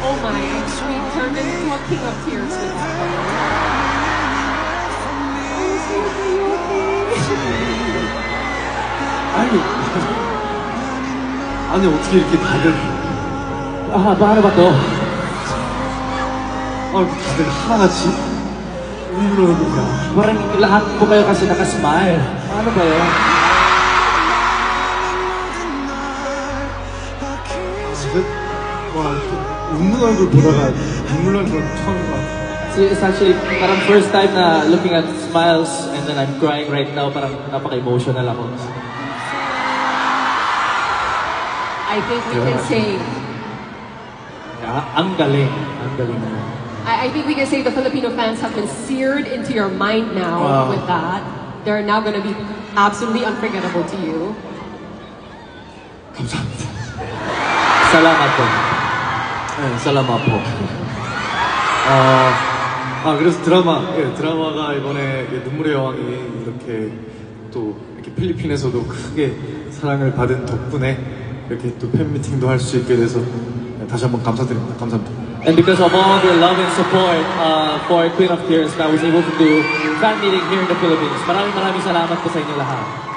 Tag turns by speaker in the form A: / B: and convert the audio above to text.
A: Oh my, we turned into a king of tears with that one.
B: 아니 어떻게 이렇게 다들
C: paano ba to?
B: 다들 하나같이 울면서
C: Parang lahat po kayo kasi nakasmile. Paano ba yun?
B: 와, 웃는 얼굴 보다가 눈물 나는 건 처음인 것 같아.
C: It's actually parang first time na looking at smiles and then I'm crying right now. Parang napaka-emotional ako.
A: I think we can say,
C: Ang galing. Ang galing.
A: I think we can say the Filipino fans have been seared into your mind now with that. They're now going to be absolutely unforgettable to you.
B: 감사합니다.
C: Salamat po.
B: 네, 살라마 포. 그래서 드라마가 이번에 눈물의 여왕이 이렇게 또 이렇게 필리핀에서도 크게 사랑을 받은 덕분에 이렇게 또 팬미팅도 할 수 있게 돼서 다시 한번 감사드립니다. 감사합니다.
C: And because of all of your love and support for Queen of Tears, I was able to do fan meeting here in the Philippines. Maraming salamat po sa inyo lahat.